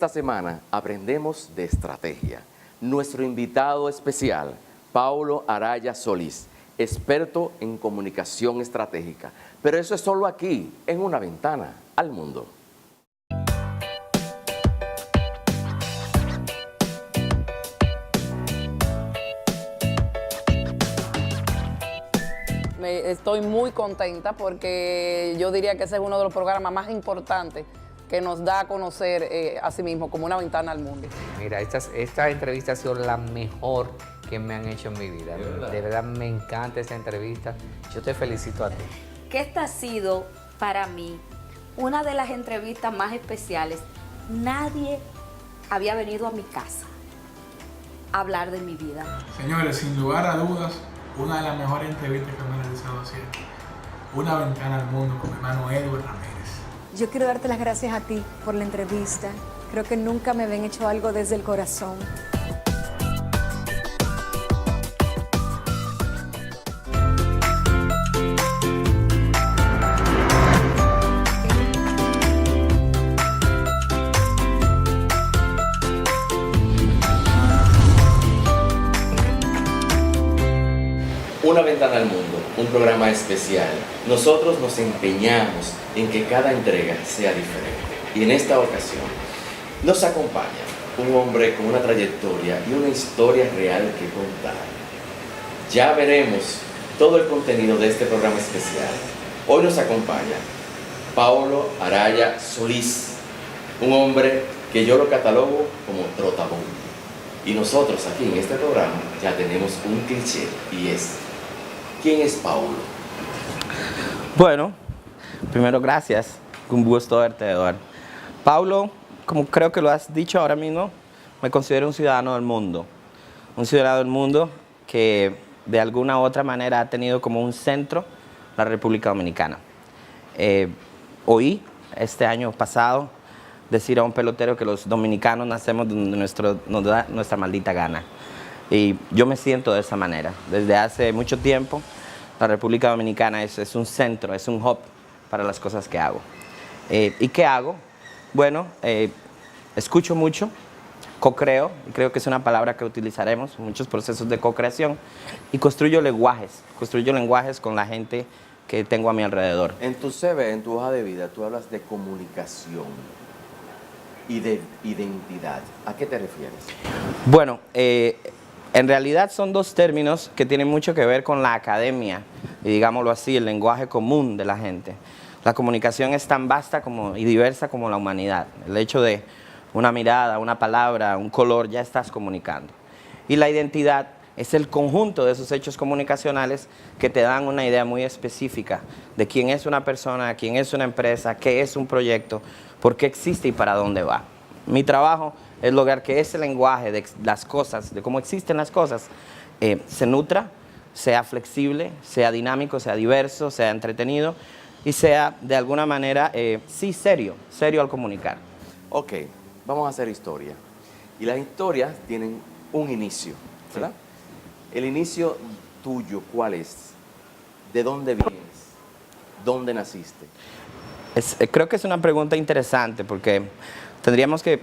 esta semana aprendemos de estrategia. Nuestro invitado especial, Paulo Araya Solís, experto en comunicación estratégica. Pero eso es solo aquí, en Una Ventana al Mundo. Estoy muy contenta porque yo diría que ese es uno de los programas más importantes que nos da a conocer a sí mismo como Una Ventana al Mundo. Mira, esta entrevista ha sido la mejor que me han hecho en mi vida. De verdad me encanta esta entrevista. Yo te felicito a ti. Que esta ha sido para mí una de las entrevistas más especiales. Nadie había venido a mi casa a hablar de mi vida. Señores, sin lugar a dudas, una de las mejores entrevistas que me he realizado así. Una Ventana al Mundo con mi hermano Edward Ramírez. Yo quiero darte las gracias a ti por la entrevista. Creo que nunca me habían hecho algo desde el corazón. Una Ventana al Mundo, un programa especial. Nosotros nos empeñamos en que cada entrega sea diferente. Y en esta ocasión nos acompaña un hombre con una trayectoria y una historia real que contar. Ya veremos todo el contenido de este programa especial. Hoy nos acompaña Paulo Araya Solís, un hombre que yo lo catalogo como trotabón. Y nosotros aquí en este programa ya tenemos un cliché y es: ¿quién es Paulo? Bueno, primero gracias, un gusto verte, Eduardo. Paulo, como creo que lo has dicho ahora mismo, me considero un ciudadano del mundo. Un ciudadano del mundo que de alguna u otra manera ha tenido como un centro la República Dominicana. Oí este año pasado decir a un pelotero que los dominicanos nacemos donde nos da nuestra maldita gana. Y yo me siento de esa manera. Desde hace mucho tiempo, la República Dominicana es un centro, es un hub para las cosas que hago. ¿Y qué hago? Bueno, escucho mucho, co-creo, y creo que es una palabra que utilizaremos en muchos procesos de co-creación, y construyo lenguajes con la gente que tengo a mi alrededor. En tu CV, en tu hoja de vida, tú hablas de comunicación y de identidad. ¿A qué te refieres? Bueno, en realidad son dos términos que tienen mucho que ver con la academia y, digámoslo así, el lenguaje común de la gente. La comunicación es tan vasta y diversa como la humanidad. El hecho de una mirada, una palabra, un color, ya estás comunicando. Y la identidad es el conjunto de esos hechos comunicacionales que te dan una idea muy específica de quién es una persona, quién es una empresa, qué es un proyecto, por qué existe y para dónde va. Mi trabajo es lograr que ese lenguaje de las cosas, de cómo existen las cosas, se nutra, sea flexible, sea dinámico, sea diverso, sea entretenido y sea de alguna manera, sí, serio al comunicar. Ok, vamos a hacer historia. Y las historias tienen un inicio, ¿verdad? Sí. El inicio tuyo, ¿cuál es? ¿De dónde vienes? ¿Dónde naciste? Creo que es una pregunta interesante porque tendríamos que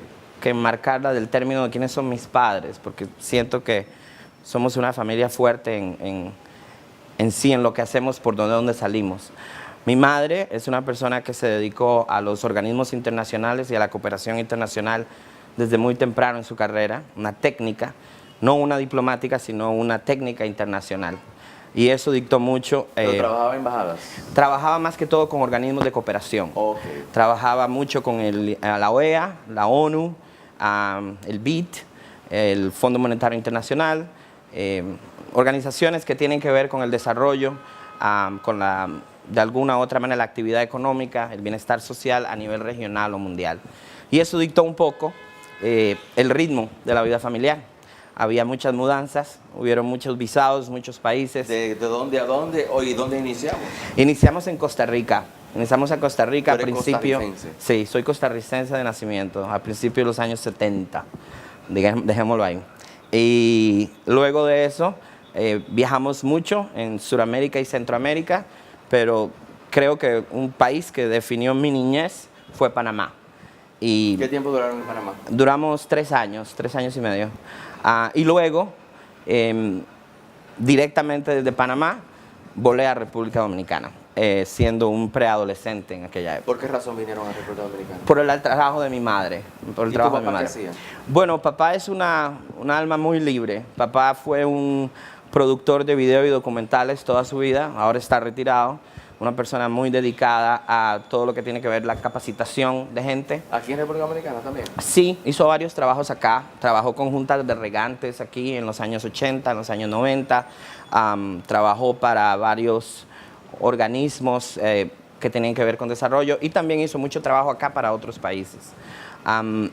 marcarla del término de quiénes son mis padres, porque siento que somos una familia fuerte en sí, en lo que hacemos, por dónde salimos. Mi madre es una persona que se dedicó a los organismos internacionales y a la cooperación internacional desde muy temprano en su carrera, una técnica, no una diplomática, sino una técnica internacional. Y eso dictó mucho. ¿Pero trabajaba en embajadas? Trabajaba más que todo con organismos de cooperación. Okay. Trabajaba mucho con la OEA, la ONU, el BID, el Fondo Monetario Internacional, organizaciones que tienen que ver con el desarrollo, de alguna u otra manera la actividad económica, el bienestar social a nivel regional o mundial. Y eso dictó un poco el ritmo de la vida familiar. Había muchas mudanzas, hubieron muchos visados, muchos países. ¿De dónde a dónde? ¿Y dónde iniciamos? Iniciamos en Costa Rica. Iniciamos en Costa Rica al principio. ¿Costarricense? Sí, soy costarricense de nacimiento, a principios de los años 70. Dejémoslo ahí. Y luego de eso viajamos mucho en Sudamérica y Centroamérica, pero creo que un país que definió mi niñez fue Panamá. Y ¿Qué tiempo duraron en Panamá? duramos 3 años y medio. Y luego, directamente desde Panamá, volé a República Dominicana, siendo un preadolescente en aquella época. ¿Por qué razón vinieron a República Dominicana? Por el trabajo de mi madre. Por el ¿Y trabajo tu de mi papá qué madre. hacía? Bueno, papá es una alma muy libre. Papá fue un productor de video y documentales toda su vida, ahora está retirado. Una persona muy dedicada a todo lo que tiene que ver la capacitación de gente. ¿Aquí en República Dominicana también? Sí, hizo varios trabajos acá. Trabajó con juntas de regantes aquí en los años 80, en los años 90. Trabajó para varios organismos que tenían que ver con desarrollo y también hizo mucho trabajo acá para otros países.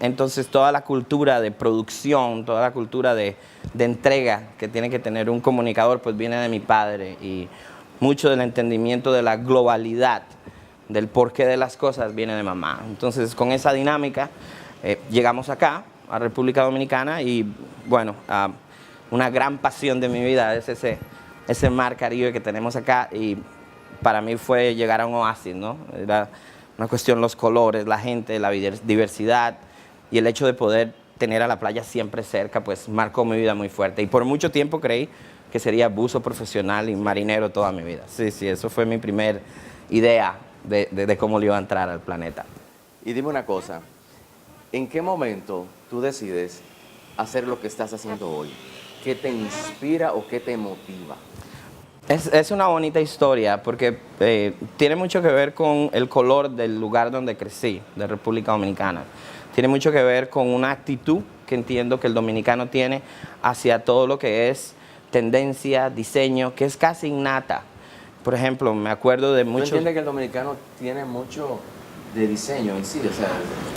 Entonces toda la cultura de producción, toda la cultura de entrega que tiene que tener un comunicador, pues viene de mi padre, y mucho del entendimiento de la globalidad, del porqué de las cosas, viene de mamá. Entonces con esa dinámica llegamos acá, a República Dominicana, y bueno, una gran pasión de mi vida es ese mar Caribe que tenemos acá, y para mí fue llegar a un oasis, ¿no? Era una cuestión, los colores, la gente, la diversidad, y el hecho de poder tener a la playa siempre cerca, pues marcó mi vida muy fuerte. Y por mucho tiempo creí que sería buzo profesional y marinero toda mi vida. Sí, eso fue mi primer idea de cómo le iba a entrar al planeta. Y dime una cosa, ¿en qué momento tú decides hacer lo que estás haciendo hoy? ¿Qué te inspira o qué te motiva? Es una bonita historia porque tiene mucho que ver con el color del lugar donde crecí, de República Dominicana. Tiene mucho que ver con una actitud que entiendo que el dominicano tiene hacia todo lo que es tendencia, diseño, que es casi innata. Por ejemplo, me acuerdo de ¿Tú muchos... entiendes que el dominicano tiene mucho de diseño en sí? O sea,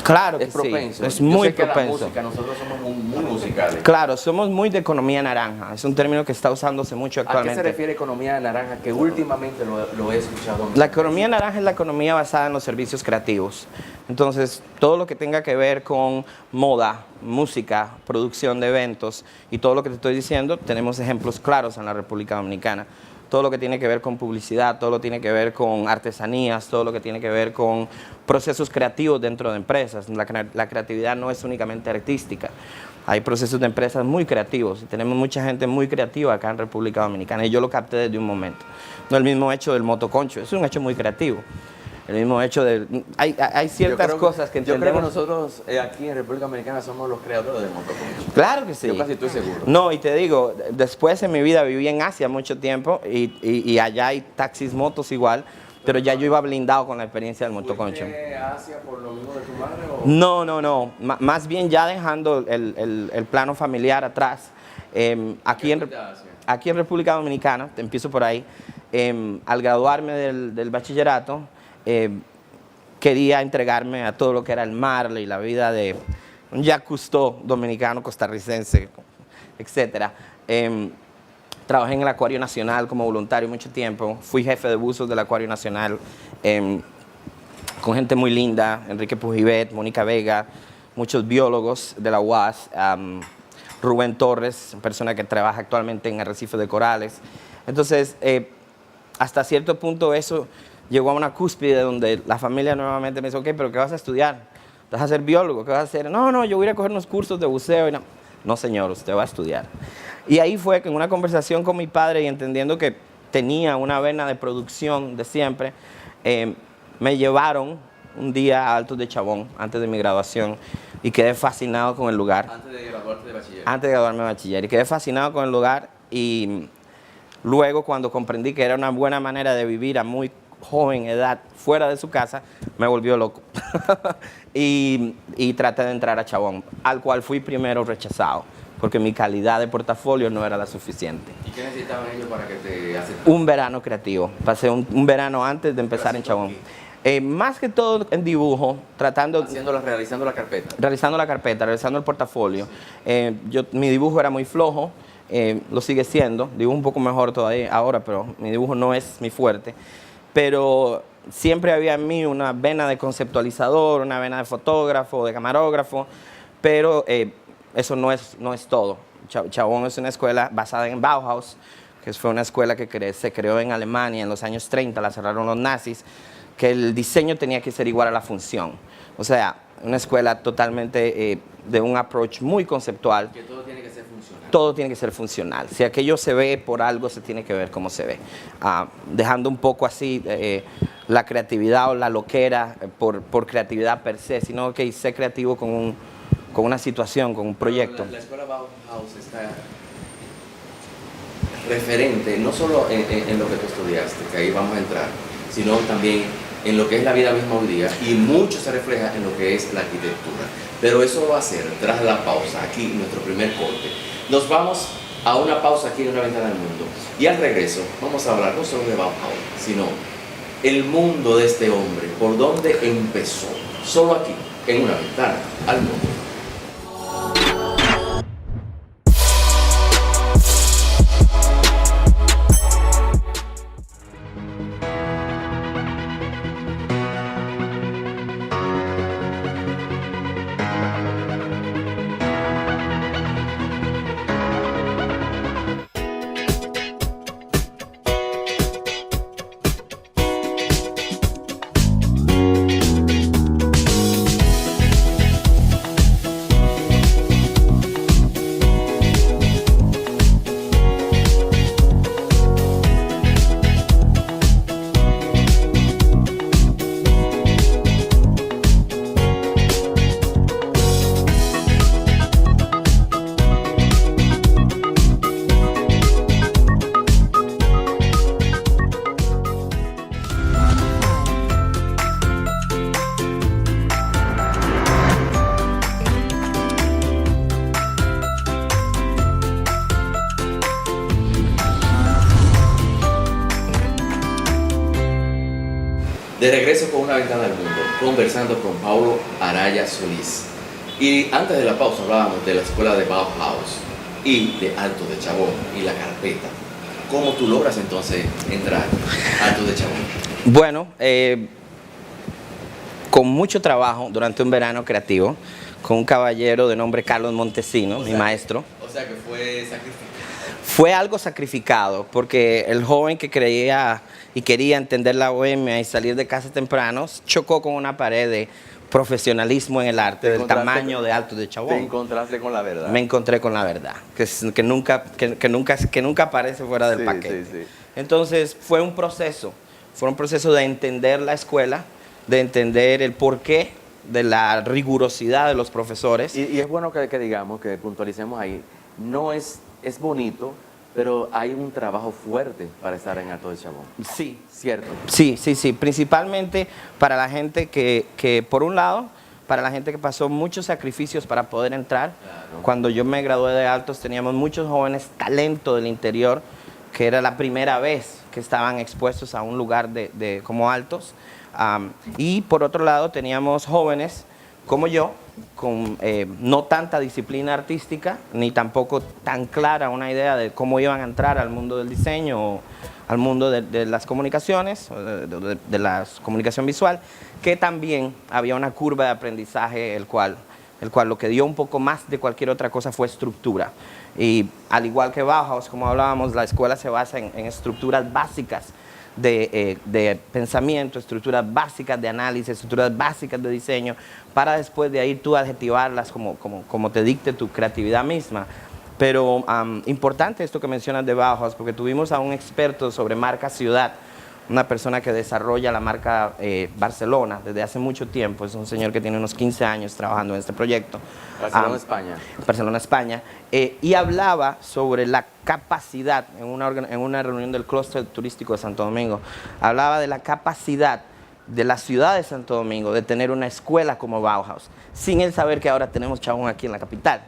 Claro que es propenso. sí, es Yo muy sé que propenso. la música, nosotros somos muy musicales. Claro, somos muy de economía naranja. Es un término que está usándose mucho ¿A qué actualmente. se refiere economía naranja? Que últimamente lo he escuchado. La economía naranja es la economía basada en los servicios creativos. Entonces, todo lo que tenga que ver con moda, música, producción de eventos y todo lo que te estoy diciendo, tenemos ejemplos claros en la República Dominicana. Todo lo que tiene que ver con publicidad, todo lo que tiene que ver con artesanías, todo lo que tiene que ver con procesos creativos dentro de empresas. La creatividad no es únicamente artística. Hay procesos de empresas muy creativos y tenemos mucha gente muy creativa acá en República Dominicana, y yo lo capté desde un momento. No el mismo hecho del motoconcho, es un hecho muy creativo. El mismo hecho de... Hay ciertas cosas que Yo entendemos. creo que nosotros aquí en República Dominicana somos los creadores del motoconcho. Claro que sí. Yo casi estoy seguro. No, y te digo, después en mi vida viví en Asia mucho tiempo y allá hay taxis, motos igual, pero ya yo iba blindado con la experiencia del motoconcho. ¿Fuiste a Asia por lo mismo de tu madre o...? No. Más bien ya dejando el plano familiar atrás. Aquí en República Dominicana, te empiezo por ahí, al graduarme del bachillerato, quería entregarme a todo lo que era el mar y la vida de un Jacques Cousteau dominicano, costarricense, etc. Trabajé en el Acuario Nacional como voluntario mucho tiempo. Fui jefe de buzos del Acuario Nacional con gente muy linda, Enrique Pujibet, Mónica Vega, muchos biólogos de la UAS, Rubén Torres, persona que trabaja actualmente en Arrecife de Corales. Entonces, hasta cierto punto eso llegó a una cúspide donde la familia nuevamente me dice, ok, pero ¿qué vas a estudiar? ¿Vas a ser biólogo? ¿Qué vas a hacer? No, yo voy a ir a coger unos cursos de buceo. Y no, señor, usted va a estudiar. Y ahí fue que en una conversación con mi padre y entendiendo que tenía una vena de producción de siempre, me llevaron un día a Altos de Chabón, antes de mi graduación, y quedé fascinado con el lugar. Antes de graduarte de bachiller. Antes de graduarme de bachiller. Y quedé fascinado con el lugar, y luego cuando comprendí que era una buena manera de vivir a muy joven edad fuera de su casa, me volvió loco. y traté de entrar a Chabón, al cual fui primero rechazado, porque mi calidad de portafolio no era la suficiente. ¿Y qué necesitaban ellos para que te aceptaran? Un verano creativo. Pasé un verano antes de empezar en Chabón. Más que todo en dibujo, Realizando la carpeta. realizando la carpeta, realizando el portafolio. Mi dibujo era muy flojo, lo sigue siendo, dibujo un poco mejor todavía ahora, pero mi dibujo no es mi fuerte. Pero siempre había en mí una vena de conceptualizador, una vena de fotógrafo, de camarógrafo, pero eso no es todo. Chabón es una escuela basada en Bauhaus, que fue una escuela que se creó en Alemania en los años 30, la cerraron los nazis, que el diseño tenía que ser igual a la función. O sea, una escuela totalmente de un approach muy conceptual. Que todo tiene que ser funcional. Todo tiene que ser funcional. Si aquello se ve por algo, se tiene que ver cómo se ve. Dejando un poco así la creatividad o la loquera por creatividad per se, sino que sé creativo con una situación, con un proyecto. La escuela Bauhaus está referente, no solo en lo que tú estudiaste, que ahí vamos a entrar, sino también en lo que es la vida misma hoy día, y mucho se refleja en lo que es la arquitectura. Pero eso lo va a hacer tras la pausa, aquí nuestro primer corte. Nos vamos a una pausa aquí en Una Ventana al Mundo, y al regreso vamos a hablar no solo de Bauhaus, sino el mundo de este hombre, por dónde empezó, solo aquí, en Una Ventana al Mundo. De regreso con Una Ventana al Mundo, conversando con Paulo Araya Solís. Y antes de la pausa hablábamos de la escuela de Bauhaus y de Alto de Chabón y la carpeta. ¿Cómo tú logras entonces entrar a Alto de Chabón? Bueno, con mucho trabajo durante un verano creativo, con un caballero de nombre Carlos Montesino, mi maestro. O sea que fue sacrificado. Fue algo sacrificado, porque el joven que creía y quería entender la bohemia y salir de casa temprano, chocó con una pared de profesionalismo en el arte, del tamaño de Alto de Chabón. Te encontraste con la verdad. Me encontré con la verdad, que nunca aparece fuera del paquete. Sí. Entonces fue un proceso de entender la escuela, de entender el porqué de la rigurosidad de los profesores. Y es bueno que digamos, que puntualicemos ahí, no es bonito, pero hay un trabajo fuerte para estar en Alto de Chabón. Sí. ¿Cierto? Sí, principalmente para la gente que por un lado, para la gente que pasó muchos sacrificios para poder entrar. Claro. Cuando yo me gradué de Altos teníamos muchos jóvenes talento del interior, que era la primera vez que estaban expuestos a un lugar como Altos. Y por otro lado teníamos jóvenes como yo, con no tanta disciplina artística, ni tampoco tan clara una idea de cómo iban a entrar al mundo del diseño o al mundo de las comunicaciones, de la comunicación visual, que también había una curva de aprendizaje, el cual lo que dio un poco más de cualquier otra cosa fue estructura. Y al igual que Bauhaus, como hablábamos, la escuela se basa en estructuras básicas de pensamiento, estructuras básicas de análisis, estructuras básicas de diseño, para después de ahí tú adjetivarlas como te dicte tu creatividad misma. Pero importante esto que mencionas de Bauhaus, porque tuvimos a un experto sobre marca ciudad, una persona que desarrolla la marca Barcelona desde hace mucho tiempo. Es un señor que tiene unos 15 años trabajando en este proyecto. Barcelona, España. Barcelona, España. Y hablaba sobre la capacidad, en una reunión del clúster turístico de Santo Domingo, hablaba de la capacidad de la ciudad de Santo Domingo de tener una escuela como Bauhaus, sin él saber que ahora tenemos Chabón aquí en la capital.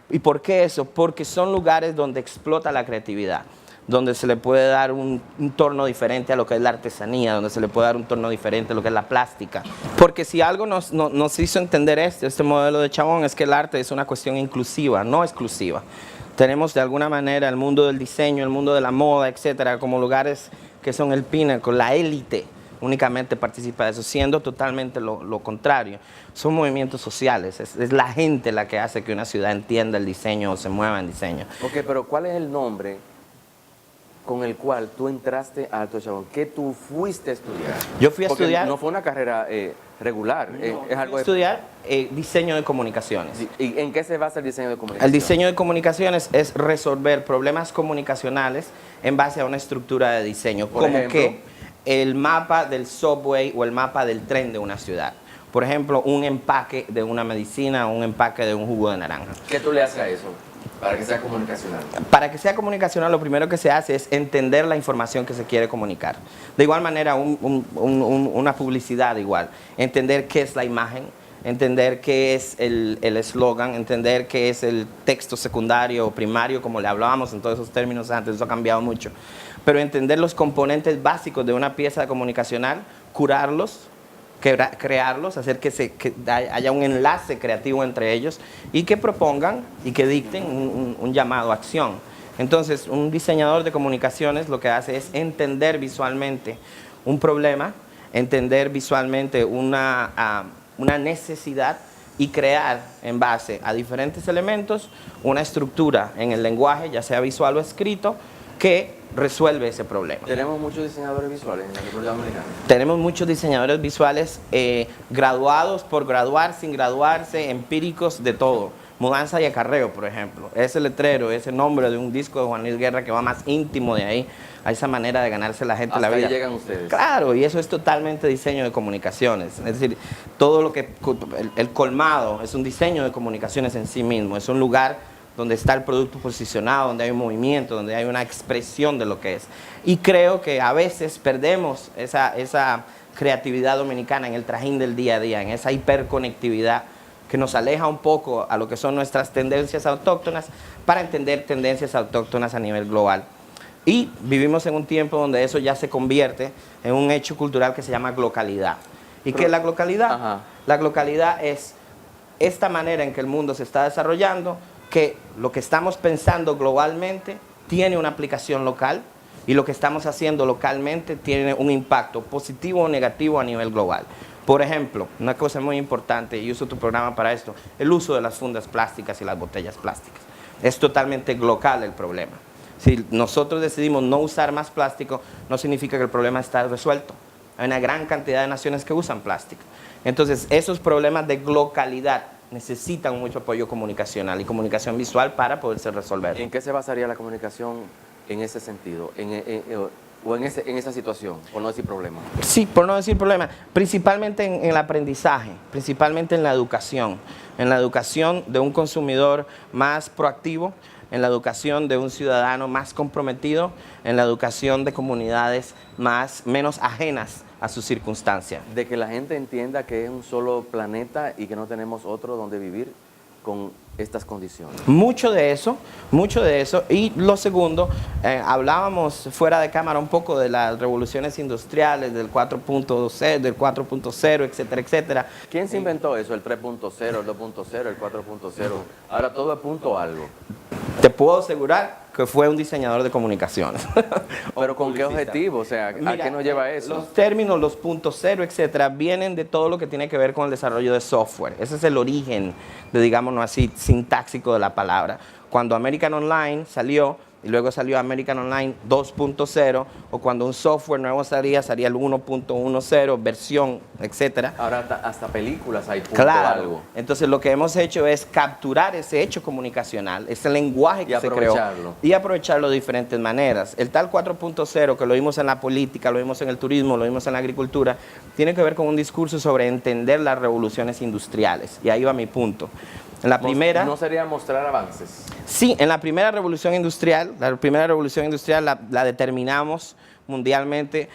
¿Y por qué eso? Porque son lugares donde explota la creatividad, donde se le puede dar un torno diferente a lo que es la artesanía, donde se le puede dar un torno diferente a lo que es la plástica. Porque si algo nos hizo entender este modelo de Chabón, es que el arte es una cuestión inclusiva, no exclusiva. Tenemos de alguna manera el mundo del diseño, el mundo de la moda, etcétera, como lugares que son el pinnacle, la élite únicamente participa de eso, siendo totalmente lo contrario. Son movimientos sociales, es la gente la que hace que una ciudad entienda el diseño o se mueva en diseño. Ok, pero ¿cuál es el nombre con el cual tú entraste a Alto Chabón? ¿Qué tú fuiste a estudiar? Yo fui a Porque estudiar... no fue una carrera regular, es algo de... estudiar diseño de comunicaciones. ¿Y en qué se basa el diseño de comunicación? El diseño de comunicaciones es resolver problemas comunicacionales en base a una estructura de diseño, Por como ejemplo, que el mapa del subway o el mapa del tren de una ciudad. Por ejemplo, un empaque de una medicina o un empaque de un jugo de naranja. ¿qué tú le haces a eso para que sea comunicacional? Para que sea comunicacional, lo primero que se hace es entender la información que se quiere comunicar. De igual manera, una publicidad igual. Entender qué es la imagen, entender qué es el eslogan, entender qué es el texto secundario o primario, como le hablábamos en todos esos términos antes, eso ha cambiado mucho. Pero entender los componentes básicos de una pieza comunicacional, curarlos, crearlos, hacer que haya un enlace creativo entre ellos y que propongan y que dicten un llamado a acción. Entonces, un diseñador de comunicaciones lo que hace es entender visualmente un problema, entender visualmente una necesidad y crear en base a diferentes elementos una estructura en el lenguaje, ya sea visual o escrito, que resuelve ese problema. Tenemos muchos diseñadores visuales en la República Dominicana. Tenemos muchos diseñadores visuales graduados, por graduar, sin graduarse, empíricos, de todo. Mudanza y acarreo, por ejemplo. Ese letrero, ese nombre de un disco de Juan Luis Guerra que va más íntimo de ahí, a esa manera de ganarse la gente la vida. Hasta ahí llegan ustedes. Claro, y eso es totalmente diseño de comunicaciones. Es decir, todo lo que... El colmado es un diseño de comunicaciones en sí mismo. Es un lugar donde está el producto posicionado, donde hay un movimiento, donde hay una expresión de lo que es. Y creo que a veces perdemos esa creatividad dominicana en el trajín del día a día, en esa hiperconectividad que nos aleja un poco a lo que son nuestras tendencias autóctonas para entender tendencias autóctonas a nivel global. Y vivimos en un tiempo donde eso ya se convierte en un hecho cultural que se llama glocalidad. ¿Y qué es la glocalidad? Ajá. La glocalidad es esta manera en que el mundo se está desarrollando, que lo que estamos pensando globalmente tiene una aplicación local y lo que estamos haciendo localmente tiene un impacto positivo o negativo a nivel global. Por ejemplo, una cosa muy importante, y uso tu programa para esto, el uso de las fundas plásticas y las botellas plásticas. Es totalmente local el problema. Si nosotros decidimos no usar más plástico, no significa que el problema está resuelto. Hay una gran cantidad de naciones que usan plástico. Entonces, esos problemas de localidad necesitan mucho apoyo comunicacional y comunicación visual para poderse resolver. ¿En qué se basaría la comunicación en ese sentido? En esa situación, por no decir problema. Sí, por no decir problema, principalmente en el aprendizaje, principalmente en la educación de un consumidor más proactivo, en la educación de un ciudadano más comprometido, en la educación de comunidades menos ajenas a sus circunstancias. De que la gente entienda que es un solo planeta y que no tenemos otro donde vivir con estas condiciones. Mucho de eso. Y lo segundo, hablábamos fuera de cámara un poco de las revoluciones industriales, del 4.0, etcétera, etcétera. ¿Quién se inventó eso? El 3.0, el 2.0, el 4.0. Ahora todo es punto algo. Te puedo asegurar que fue un diseñador de comunicaciones. ¿Pero con qué objetivo? O sea, ¿a qué nos lleva eso? Los términos, los puntos cero, etcétera, vienen de todo lo que tiene que ver con el desarrollo de software. Ese es el origen, digámoslo así, sintáxico de la palabra. Cuando American Online salió, y luego salió American Online 2.0, o cuando un software nuevo salía el 1.10, versión, etcétera. Ahora hasta películas hay punto Claro. algo. Entonces lo que hemos hecho es capturar ese hecho comunicacional, ese lenguaje que se creó y aprovecharlo de diferentes maneras. El tal 4.0 que lo vimos en la política, lo vimos en el turismo, lo vimos en la agricultura, tiene que ver con un discurso sobre entender las revoluciones industriales. Y ahí va mi punto. En la primera... ¿No sería mostrar avances? Sí, en la primera revolución industrial, la determinamos mundialmente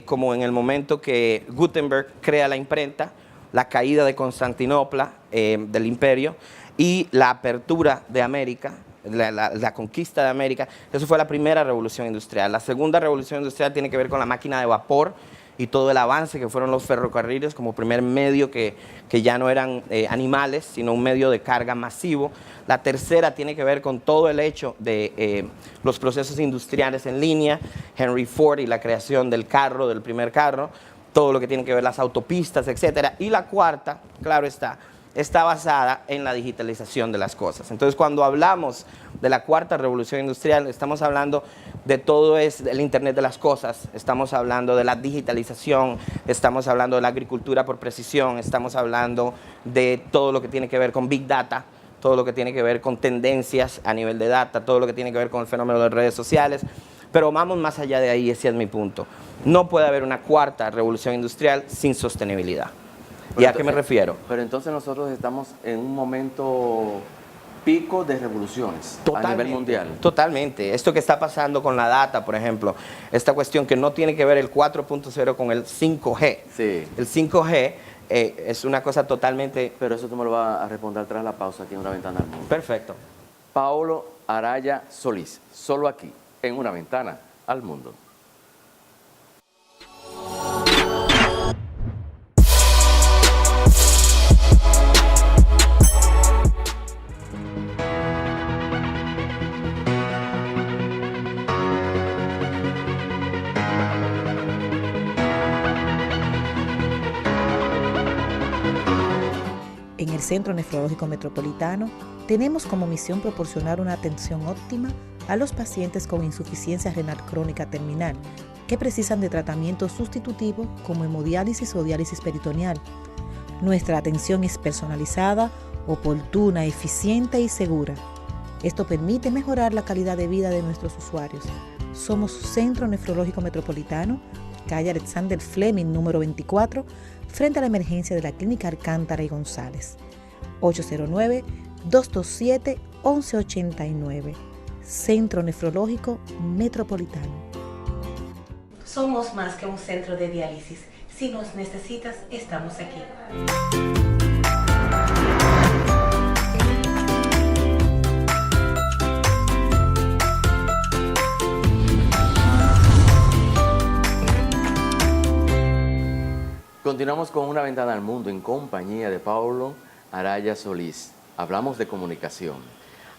como en el momento que Gutenberg crea la imprenta, la caída de Constantinopla, del imperio, y la apertura de América, la conquista de América. Eso fue la primera revolución industrial. La segunda revolución industrial tiene que ver con la máquina de vapor y todo el avance que fueron los ferrocarriles como primer medio que ya no eran animales, sino un medio de carga masivo. La tercera tiene que ver con todo el hecho de los procesos industriales en línea, Henry Ford y la creación del primer carro, todo lo que tiene que ver las autopistas, etcétera. Y la cuarta, claro está, está basada en la digitalización de las cosas. Entonces, cuando hablamos de la cuarta revolución industrial, estamos hablando de todo el Internet de las cosas, estamos hablando de la digitalización, estamos hablando de la agricultura por precisión, estamos hablando de todo lo que tiene que ver con Big Data, todo lo que tiene que ver con tendencias a nivel de data, todo lo que tiene que ver con el fenómeno de redes sociales, pero vamos más allá de ahí, ese es mi punto. No puede haber una cuarta revolución industrial sin sostenibilidad. ¿Y a qué me refiero? Pero entonces nosotros estamos en un momento pico de revoluciones a nivel mundial. Totalmente. Esto que está pasando con la data, por ejemplo, esta cuestión que no tiene que ver el 4.0 con el 5G. Sí. El 5G es una cosa totalmente... Pero eso tú me lo vas a responder tras la pausa aquí en Una Ventana al Mundo. Perfecto. Paulo Araya Solís, solo aquí, en Una Ventana al Mundo. En el Centro Nefrológico Metropolitano tenemos como misión proporcionar una atención óptima a los pacientes con insuficiencia renal crónica terminal que precisan de tratamiento sustitutivo como hemodiálisis o diálisis peritoneal. Nuestra atención es personalizada, oportuna, eficiente y segura. Esto permite mejorar la calidad de vida de nuestros usuarios. Somos Centro Nefrológico Metropolitano, calle Alexander Fleming, número 24, frente a la emergencia de la Clínica Alcántara y González. 809-227-1189. Centro Nefrológico Metropolitano. Somos más que un centro de diálisis. Si nos necesitas, estamos aquí. Continuamos con Una Ventana al Mundo en compañía de Paulo Araya Solís. Hablamos de comunicación.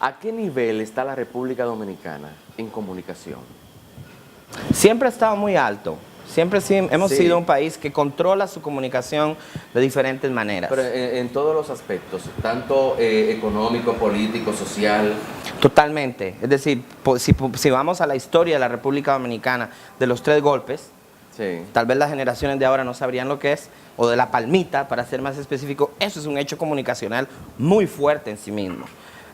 ¿A qué nivel está la República Dominicana en comunicación? Siempre ha estado muy alto. Siempre hemos sido un país que controla su comunicación de diferentes maneras. Pero en todos los aspectos, tanto económico, político, social. Totalmente. Es decir, si vamos a la historia de la República Dominicana, de los 3 golpes, sí, tal vez las generaciones de ahora no sabrían lo que es, o de la palmita, para ser más específico, eso es un hecho comunicacional muy fuerte en sí mismo.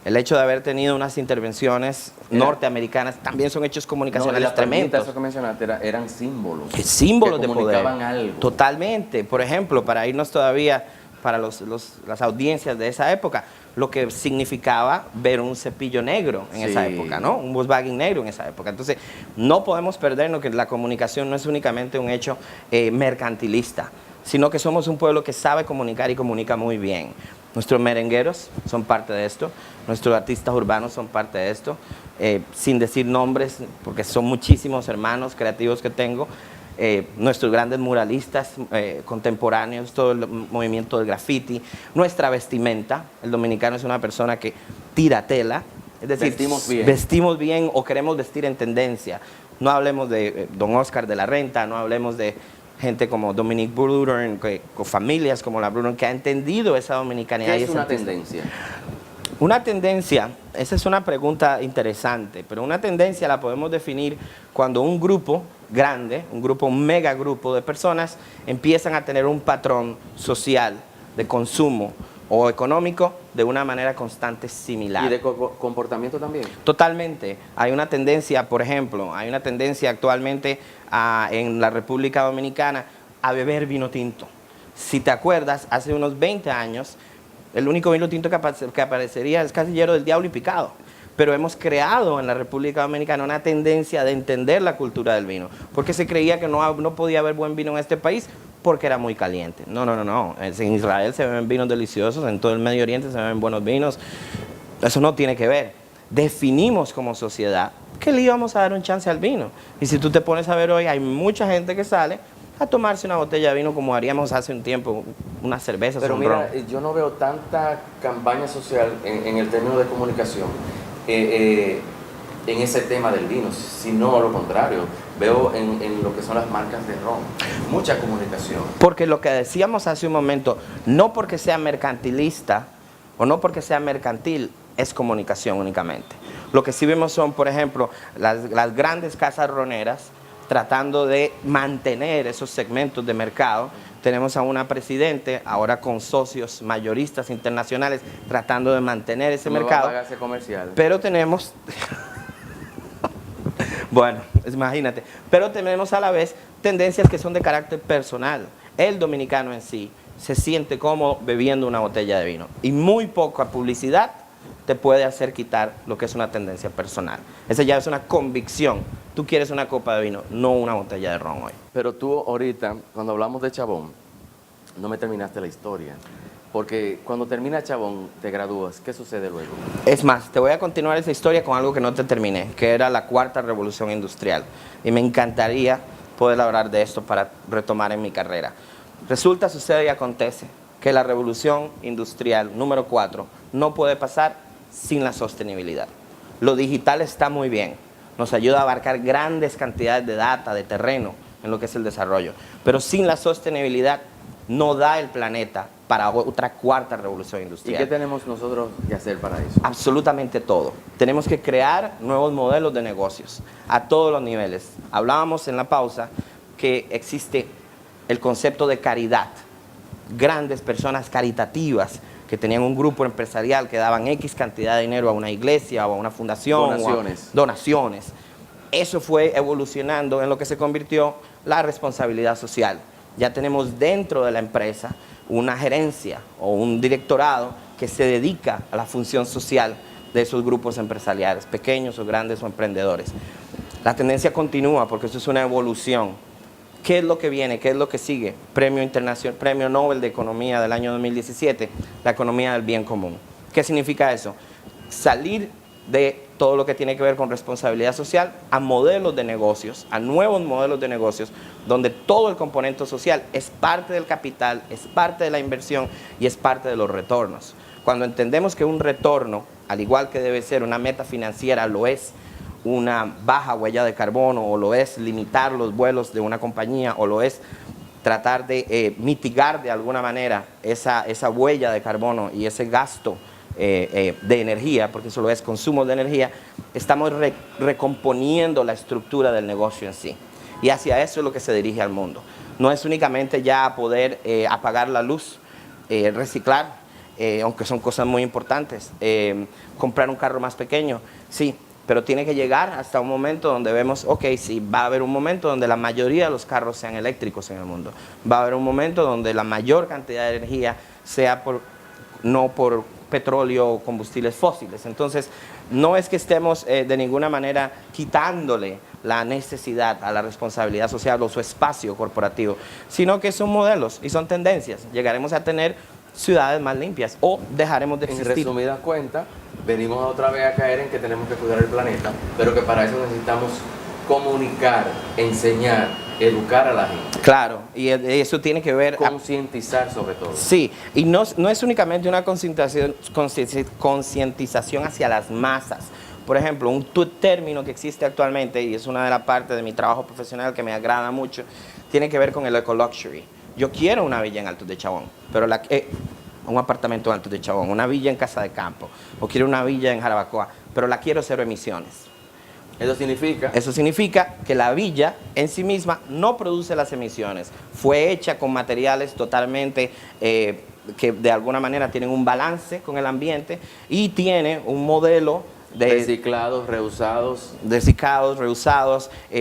El hecho de haber tenido unas intervenciones norteamericanas también son hechos comunicacionales tremendos. Eso que mencionaste eran símbolos. Símbolos de poder. Comunicaban algo. Totalmente. Por ejemplo, para irnos todavía para las audiencias de esa época, lo que significaba ver un cepillo negro en esa época, ¿no? Un Volkswagen negro en esa época. Entonces, no podemos perdernos que la comunicación no es únicamente un hecho mercantilista, sino que somos un pueblo que sabe comunicar y comunica muy bien. Nuestros merengueros son parte de esto, nuestros artistas urbanos son parte de esto, sin decir nombres, porque son muchísimos hermanos creativos que tengo, nuestros grandes muralistas contemporáneos, todo el movimiento del graffiti, nuestra vestimenta. El dominicano es una persona que tira tela, es decir, vestimos bien o queremos vestir en tendencia. No hablemos de don Oscar de la Renta, no hablemos de gente como Dominique Bruder, con familias como la Bruder, que ha entendido esa dominicanidad. ¿Qué es una tendencia? Una tendencia, esa es una pregunta interesante, pero una tendencia la podemos definir cuando un grupo grande, un mega grupo de personas empiezan a tener un patrón social de consumo o económico de una manera constante similar. ¿Y de comportamiento también? Totalmente. Hay una tendencia, por ejemplo, hay una tendencia actualmente en la República Dominicana a beber vino tinto. Si te acuerdas, hace unos 20 años, el único vino tinto que aparecería es Casillero del Diablo y Picado. Pero hemos creado en la República Dominicana una tendencia de entender la cultura del vino, porque se creía que no podía haber buen vino en este país porque era muy caliente. No. En Israel se beben vinos deliciosos, en todo el Medio Oriente se beben buenos vinos. Eso no tiene que ver. Definimos como sociedad que le íbamos a dar un chance al vino. Y si tú te pones a ver hoy, hay mucha gente que sale a tomarse una botella de vino como haríamos hace un tiempo, unas cervezas. Pero mira, yo no veo tanta campaña social en el término de comunicación. en ese tema del vino, sino lo contrario. Veo en lo que son las marcas de ron mucha comunicación. Porque lo que decíamos hace un momento, no porque sea mercantilista o no porque sea mercantil, es comunicación únicamente. Lo que sí vemos son, por ejemplo, las grandes casas roneras tratando de mantener esos segmentos de mercado. Tenemos a una presidente, ahora con socios mayoristas internacionales, tratando de mantener ese mercado. Comercial. Pero tenemos... Bueno, imagínate. Pero tenemos a la vez tendencias que son de carácter personal. El dominicano en sí se siente cómodo bebiendo una botella de vino. Y muy poca publicidad te puede hacer quitar lo que es una tendencia personal. Esa ya es una convicción. Tú quieres una copa de vino, no una botella de ron hoy. Pero tú ahorita, cuando hablamos de Chabón, no me terminaste la historia. Porque cuando termina Chabón, te gradúas. ¿Qué sucede luego? Es más, te voy a continuar esa historia con algo que no te terminé, que era la cuarta revolución industrial. Y me encantaría poder hablar de esto para retomar en mi carrera. Resulta, sucede y acontece que la revolución industrial número 4 no puede pasar sin la sostenibilidad. Lo digital está muy bien, nos ayuda a abarcar grandes cantidades de data, de terreno, en lo que es el desarrollo. Pero sin la sostenibilidad no da el planeta para otra cuarta revolución industrial. ¿Y qué tenemos nosotros que hacer para eso? Absolutamente todo. Tenemos que crear nuevos modelos de negocios a todos los niveles. Hablábamos en la pausa que existe el concepto de caridad. Grandes personas caritativas que tenían un grupo empresarial que daban X cantidad de dinero a una iglesia o a una fundación. Donaciones. Donaciones. Eso fue evolucionando en lo que se convirtió la responsabilidad social. Ya tenemos dentro de la empresa una gerencia o un directorado que se dedica a la función social de esos grupos empresariales, pequeños o grandes o emprendedores. La tendencia continúa porque eso es una evolución. ¿Qué es lo que viene? ¿Qué es lo que sigue? Premio Nobel de Economía del año 2017, la economía del bien común. ¿Qué significa eso? Salir de todo lo que tiene que ver con responsabilidad social a modelos de negocios, a nuevos modelos de negocios, donde todo el componente social es parte del capital, es parte de la inversión y es parte de los retornos. Cuando entendemos que un retorno, al igual que debe ser una meta financiera, lo es una baja huella de carbono, o lo es limitar los vuelos de una compañía, o lo es tratar de mitigar de alguna manera esa huella de carbono y ese gasto de energía, porque eso lo es consumo de energía, estamos recomponiendo la estructura del negocio en sí. Y hacia eso es lo que se dirige al mundo. No es únicamente ya poder apagar la luz, reciclar, aunque son cosas muy importantes, comprar un carro más pequeño, sí, pero tiene que llegar hasta un momento donde vemos, ok, sí, va a haber un momento donde la mayoría de los carros sean eléctricos en el mundo. Va a haber un momento donde la mayor cantidad de energía sea no por petróleo o combustibles fósiles. Entonces, no es que estemos de ninguna manera quitándole la necesidad a la responsabilidad social o su espacio corporativo, sino que son modelos y son tendencias. Llegaremos a tener ciudades más limpias o dejaremos de existir. En resumidas cuentas, venimos otra vez a caer en que tenemos que cuidar el planeta, pero que para eso necesitamos comunicar, enseñar, educar a la gente. Claro, y eso tiene que ver... Concientizar sobre todo. Sí, y no es únicamente una concientización hacia las masas. Por ejemplo, un término que existe actualmente, y es una de las partes de mi trabajo profesional que me agrada mucho, tiene que ver con el eco-luxury. Yo quiero una villa en Altos de Chabón, pero un apartamento en Altos de Chabón, una villa en Casa de Campo, o quiero una villa en Jarabacoa, pero la quiero cero emisiones. Eso significa... Eso significa que la villa en sí misma no produce las emisiones. Fue hecha con materiales totalmente que de alguna manera tienen un balance con el ambiente y tiene un modelo de reciclados, reusados,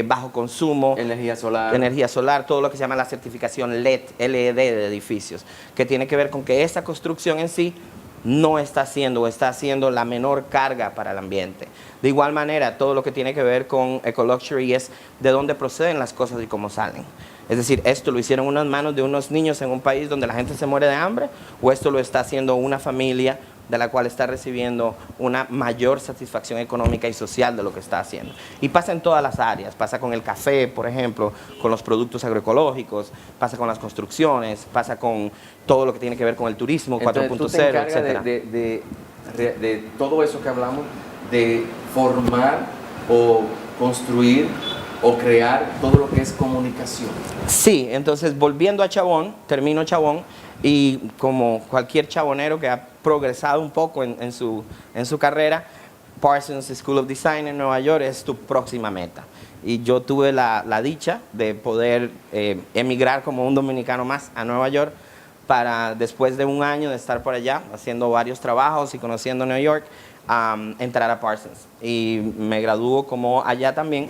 bajo consumo, energía solar, todo lo que se llama la certificación LED de edificios, que tiene que ver con que esta construcción en sí no está haciendo la menor carga para el ambiente. De igual manera, todo lo que tiene que ver con eco-luxury es de dónde proceden las cosas y cómo salen. Es decir, esto lo hicieron unas manos de unos niños en un país donde la gente se muere de hambre, o esto lo está haciendo una familia de la cual está recibiendo una mayor satisfacción económica y social de lo que está haciendo. Y pasa en todas las áreas, pasa con el café, por ejemplo, con los productos agroecológicos, pasa con las construcciones, pasa con todo lo que tiene que ver con el turismo 4.0, etc. De todo eso que hablamos, de formar o construir o crear todo lo que es comunicación. Sí, entonces volviendo a Chabón, termino Chabón y como cualquier chabonero que ha progresado un poco en su carrera, Parsons School of Design en Nueva York es tu próxima meta. Y yo tuve la dicha de poder emigrar como un dominicano más a Nueva York para después de un año de estar por allá haciendo varios trabajos y conociendo Nueva York, entrar a Parsons. Y me graduó como allá también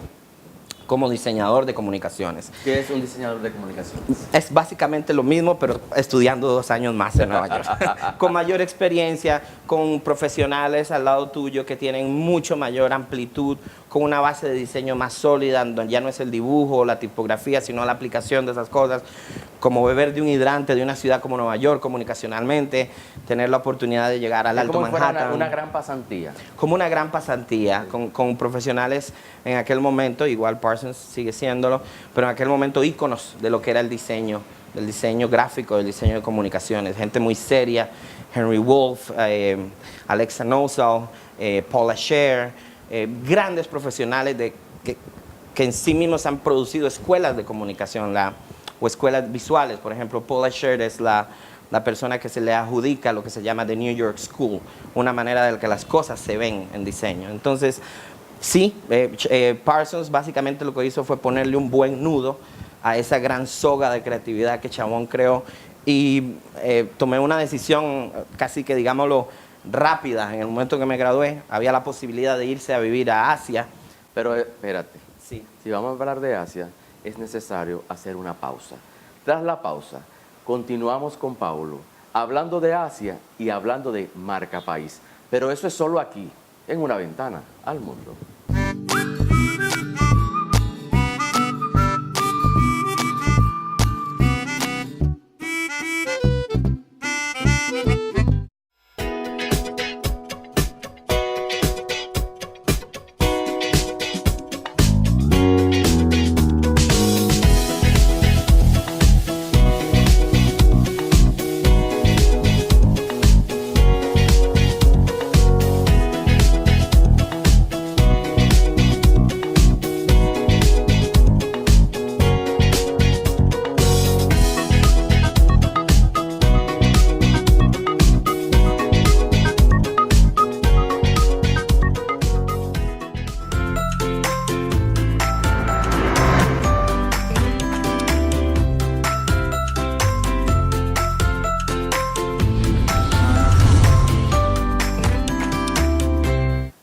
como diseñador de comunicaciones. ¿Qué es un diseñador de comunicaciones? Es básicamente lo mismo, pero estudiando 2 años más en Nueva York. Con mayor experiencia, con profesionales al lado tuyo que tienen mucho mayor amplitud, con una base de diseño más sólida, donde ya no es el dibujo o la tipografía, sino la aplicación de esas cosas. Como beber de un hidrante de una ciudad como Nueva York, comunicacionalmente, tener la oportunidad de llegar al Alto Manhattan. Como una gran pasantía. Como una gran pasantía, con profesionales en aquel momento, igual Parsons sigue siéndolo, pero en aquel momento íconos de lo que era el diseño gráfico, del diseño de comunicaciones. Gente muy seria, Henry Wolf, Alexa Nosal, Paula Scher, grandes profesionales que en sí mismos han producido escuelas de comunicación o escuelas visuales. Por ejemplo, Paula Scher es la persona que se le adjudica lo que se llama The New York School, una manera de que las cosas se ven en diseño. Entonces, sí, Parsons básicamente lo que hizo fue ponerle un buen nudo a esa gran soga de creatividad que Chabón creó y tomé una decisión casi que, digámoslo, rápida. En el momento que me gradué, había la posibilidad de irse a vivir a Asia. Pero espérate, Sí. si vamos a hablar de Asia, es necesario hacer una pausa. Tras la pausa, continuamos con Paulo, hablando de Asia y hablando de marca país. Pero eso es solo aquí, en Una Ventana al Mundo.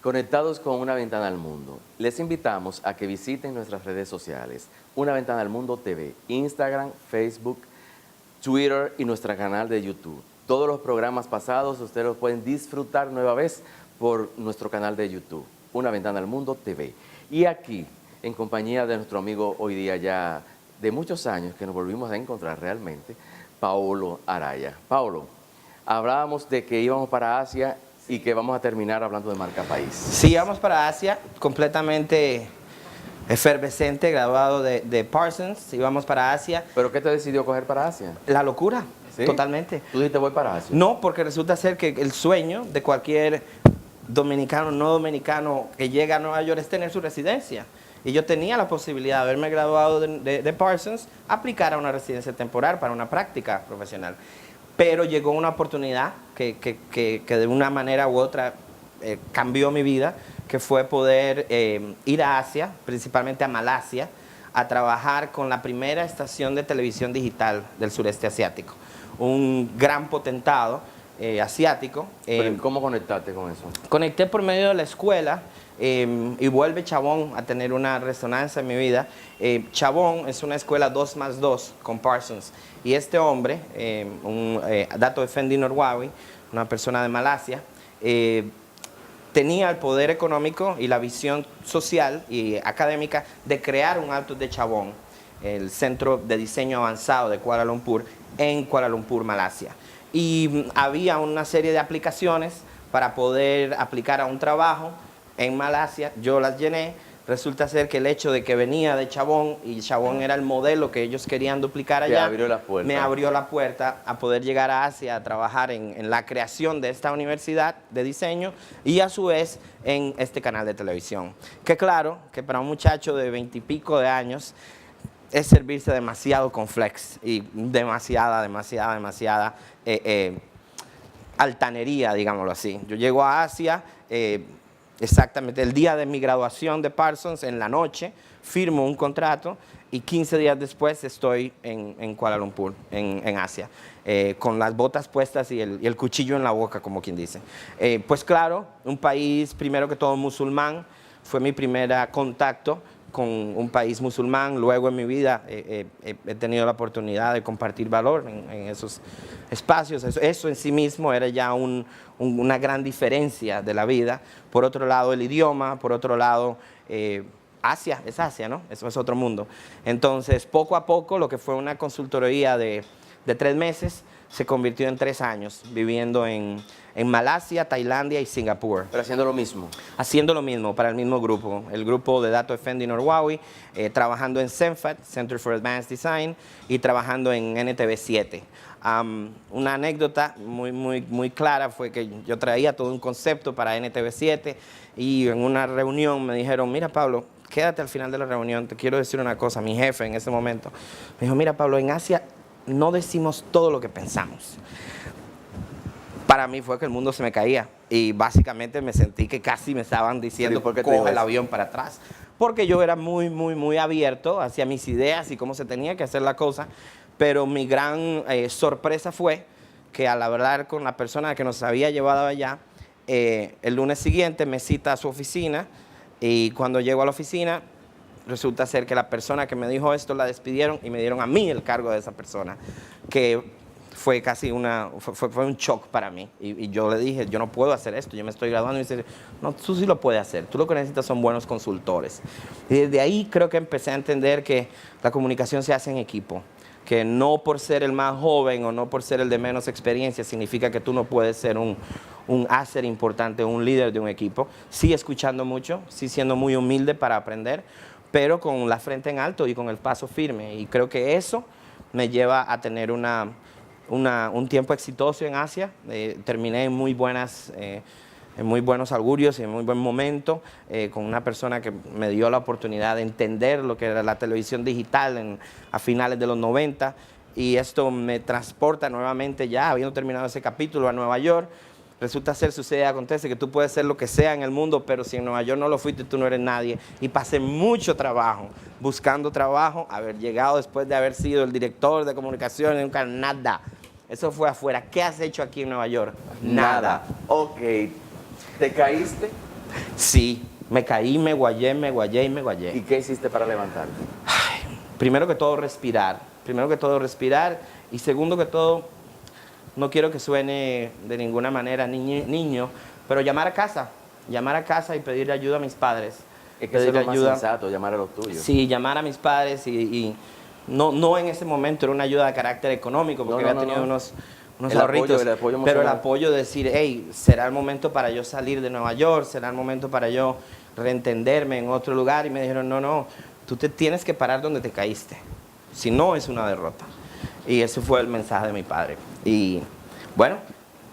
Conectados con Una Ventana al Mundo, les invitamos a que visiten nuestras redes sociales, Una Ventana al Mundo TV, Instagram, Facebook, Twitter y nuestro canal de YouTube. Todos los programas pasados ustedes los pueden disfrutar nueva vez por nuestro canal de YouTube, Una Ventana al Mundo TV. Y aquí, en compañía de nuestro amigo hoy día ya de muchos años que nos volvimos a encontrar realmente, Paulo Araya. Paulo, hablábamos de que íbamos para Asia y que vamos a terminar hablando de marca país. Sí, vamos para Asia, completamente efervescente, graduado de Parsons, íbamos para Asia. ¿Pero qué te decidió coger para Asia? La locura, ¿Sí? totalmente. ¿Tú dijiste voy para Asia? No, porque resulta ser que el sueño de cualquier dominicano, no dominicano que llega a Nueva York es tener su residencia. Y yo tenía la posibilidad de haberme graduado de Parsons, aplicar a una residencia temporal para una práctica profesional. Pero llegó una oportunidad que de una manera u otra cambió mi vida, que fue poder ir a Asia, principalmente a Malasia, a trabajar con la primera estación de televisión digital del sureste asiático. Un gran potentado asiático. ¿Pero cómo conectaste con eso? Conecté por medio de la escuela y vuelve Chabón a tener una resonancia en mi vida. Chabón es una escuela 2+2 con Parsons. Y este hombre, Dato Effendi Norwawi, una persona de Malasia, tenía el poder económico y la visión social y académica de crear un Altos de Chabón, el Centro de Diseño Avanzado de Kuala Lumpur, en Kuala Lumpur, Malasia. Y había una serie de aplicaciones para poder aplicar a un trabajo en Malasia. Yo las llené, Resulta ser que el hecho de que venía de Chabón y Chabón era el modelo que ellos querían duplicar allá, me abrió la puerta a poder llegar a Asia a trabajar en la creación de esta universidad de diseño y a su vez en este canal de televisión. Que claro, que para un muchacho de 20 y pico de años es servirse demasiado con flex y demasiada altanería, digámoslo así. Yo llego a Asia, exactamente el día de mi graduación de Parsons, en la noche, firmo un contrato y 15 días después estoy en Kuala Lumpur, en Asia, con las botas puestas y el cuchillo en la boca, como quien dice. Pues claro, un país primero que todo musulmán, fue mi primer contacto con un país musulmán. Luego en mi vida he tenido la oportunidad de compartir valor en esos espacios. Eso en sí mismo era ya una gran diferencia de la vida. Por otro lado el idioma, por otro lado Asia, es Asia, ¿no? Eso es otro mundo. Entonces poco a poco lo que fue una consultoría de 3 meses se convirtió en 3 años viviendo en Malasia, Tailandia y Singapur. Pero haciendo lo mismo. Haciendo lo mismo para el mismo grupo, el grupo de Dato Effendi Norwawi, trabajando en CENFAT, Center for Advanced Design, y trabajando en NTV 7. Una anécdota muy clara fue que yo traía todo un concepto para NTV 7 y en una reunión me dijeron, mira Pablo, quédate al final de la reunión, te quiero decir una cosa. Mi jefe en ese momento me dijo, mira Pablo, en Asia no decimos todo lo que pensamos. Para mí fue que el mundo se me caía y básicamente me sentí que casi me estaban diciendo coge el avión para atrás, porque yo era muy abierto hacia mis ideas y cómo se tenía que hacer la cosa, pero mi gran sorpresa fue que al hablar con la persona que nos había llevado allá, el lunes siguiente me cita a su oficina y cuando llego a la oficina resulta ser que la persona que me dijo esto la despidieron y me dieron a mí el cargo de esa persona, que fue casi fue un shock para mí. Y yo le dije, yo no puedo hacer esto, yo me estoy graduando. Y dice, no, tú sí lo puedes hacer, tú lo que necesitas son buenos consultores. Y desde ahí creo que empecé a entender que la comunicación se hace en equipo, que no por ser el más joven o no por ser el de menos experiencia significa que tú no puedes ser un asset importante, un líder de un equipo. Sí escuchando mucho, sí siendo muy humilde para aprender, pero con la frente en alto y con el paso firme. Y creo que eso me lleva a tener un tiempo exitoso en Asia. Terminé en muy buenos augurios y en muy buen momento, con una persona que me dio la oportunidad de entender lo que era la televisión digital a finales de los 90, y esto me transporta nuevamente, ya habiendo terminado ese capítulo, a Nueva York. Resulta ser, sucede, acontece que tú puedes ser lo que sea en el mundo, pero si en Nueva York no lo fuiste, tú no eres nadie. Y pasé mucho trabajo, buscando trabajo, haber llegado después de haber sido el director de comunicaciones, nunca nada. Eso fue afuera. ¿Qué has hecho aquí en Nueva York? Nada. Ok. ¿Te caíste? Sí, me caí, me guayé. ¿Y qué hiciste para levantarte? Primero que todo, respirar. Y segundo que todo, no quiero que suene de ninguna manera niño, pero llamar a casa y pedir ayuda a mis padres. Es que eso es lo más sensato, llamar a los tuyos. Sí, llamar a mis padres y no en ese momento era una ayuda de carácter económico, porque había tenido unos ahorritos, pero el apoyo de decir, hey, será el momento para yo salir de Nueva York, será el momento para yo reentenderme en otro lugar. Y me dijeron, no, tú te tienes que parar donde te caíste, si no es una derrota. Y ese fue el mensaje de mi padre. Y bueno,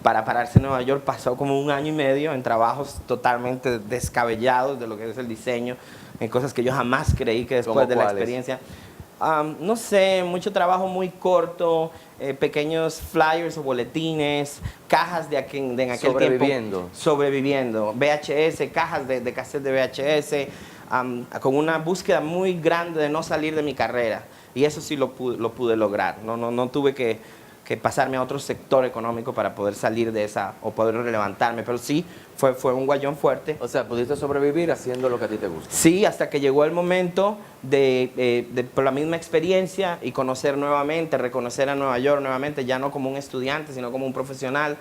para pararse en Nueva York pasó como 1 año y medio en trabajos totalmente descabellados de lo que es el diseño, en cosas que yo jamás creí que después de la experiencia. No sé, mucho trabajo muy corto, pequeños flyers o boletines, cajas de en aquel tiempo. Sobreviviendo. VHS, cajas de cassette de VHS, con una búsqueda muy grande de no salir de mi carrera. Y eso sí lo pude lograr. No tuve que pasarme a otro sector económico para poder salir de esa o poder levantarme, pero sí fue un guayón fuerte. O sea, pudiste sobrevivir haciendo lo que a ti te gusta. Sí, hasta que llegó el momento por la misma experiencia y conocer nuevamente, reconocer a Nueva York nuevamente, ya no como un estudiante, sino como un profesional,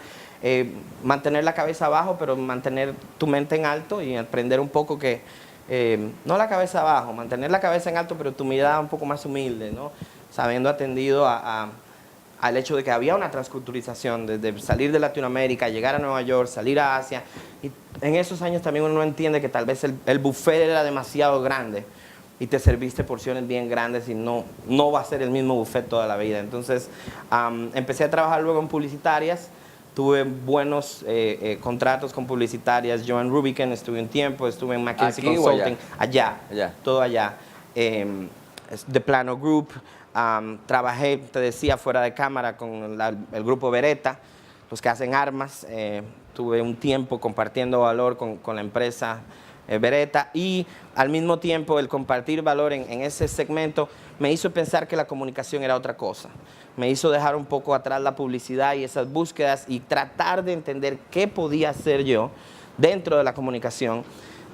mantener la cabeza abajo, pero mantener tu mente en alto y aprender un poco que, no la cabeza abajo, mantener la cabeza en alto, pero tu mirada un poco más humilde, ¿no? Sabiendo atendido al hecho de que había una transculturización, desde salir de Latinoamérica, llegar a Nueva York, salir a Asia, y en esos años también uno entiende que tal vez el buffet era demasiado grande y te serviste porciones bien grandes y no va a ser el mismo buffet toda la vida. Entonces empecé a trabajar luego en publicitarias, tuve buenos contratos con publicitarias. Joanne Rubicon estuve un tiempo, estuve en McKinsey ¿Aquí o Consulting, allá? todo allá. The Plano Group, trabajé, te decía, fuera de cámara con el grupo Beretta, los que hacen armas. Tuve un tiempo compartiendo valor con la empresa Beretta, y al mismo tiempo el compartir valor en ese segmento me hizo pensar que la comunicación era otra cosa. Me hizo dejar un poco atrás la publicidad y esas búsquedas y tratar de entender qué podía hacer yo dentro de la comunicación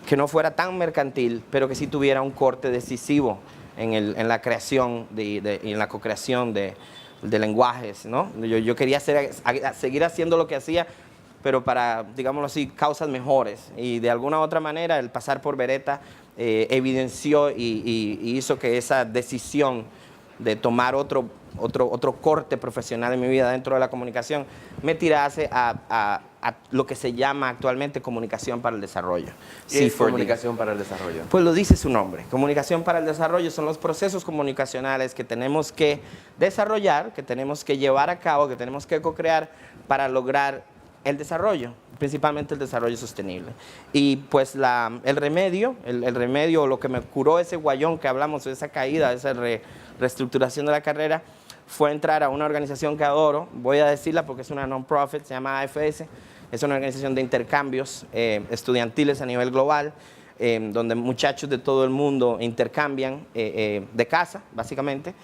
que no fuera tan mercantil, pero que sí tuviera un corte decisivo en la creación y en la co-creación de lenguajes, ¿no? Yo quería seguir haciendo lo que hacía, pero para, digámoslo así, causas mejores. Y de alguna u otra manera el pasar por Beretta evidenció y hizo que esa decisión de tomar otro corte profesional en mi vida dentro de la comunicación me tirase a lo que se llama actualmente comunicación para el desarrollo. ¿Qué es comunicación para el desarrollo? Pues lo dice su nombre. Comunicación para el desarrollo son los procesos comunicacionales que tenemos que desarrollar, que tenemos que llevar a cabo, que tenemos que co-crear para lograr el desarrollo, principalmente el desarrollo sostenible. Y pues el remedio, lo que me curó ese guayón que hablamos, esa caída, esa reestructuración de la carrera, fue entrar a una organización que adoro, voy a decirla porque es una non-profit, se llama AFS, es una organización de intercambios estudiantiles a nivel global, donde muchachos de todo el mundo intercambian de casa, básicamente,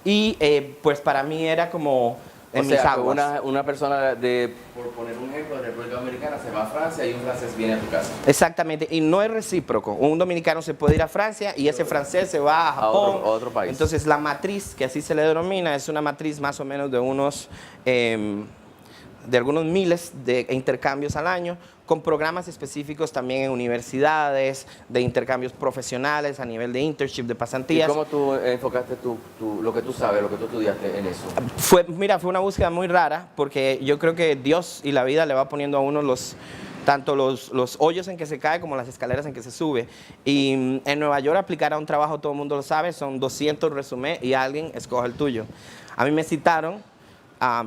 y pues para mí era como en mis aguas. Una persona por poner un ejemplo, de República Dominicana se va a Francia y un francés viene a tu casa. Exactamente, y no es recíproco. Un dominicano se puede ir a Francia y ese francés se va a Japón. A otro país. Entonces la matriz, que así se le denomina, es una matriz más o menos de algunos miles de intercambios al año, con programas específicos también en universidades, de intercambios profesionales a nivel de internship, de pasantías. ¿Y cómo tú enfocaste lo que tú sabes, lo que tú estudiaste en eso? Fue una búsqueda muy rara, porque yo creo que Dios y la vida le va poniendo a uno tanto los hoyos en que se cae como las escaleras en que se sube. Y en Nueva York aplicar a un trabajo, todo el mundo lo sabe, son 200 resumés y alguien escoge el tuyo. A mí me citaron.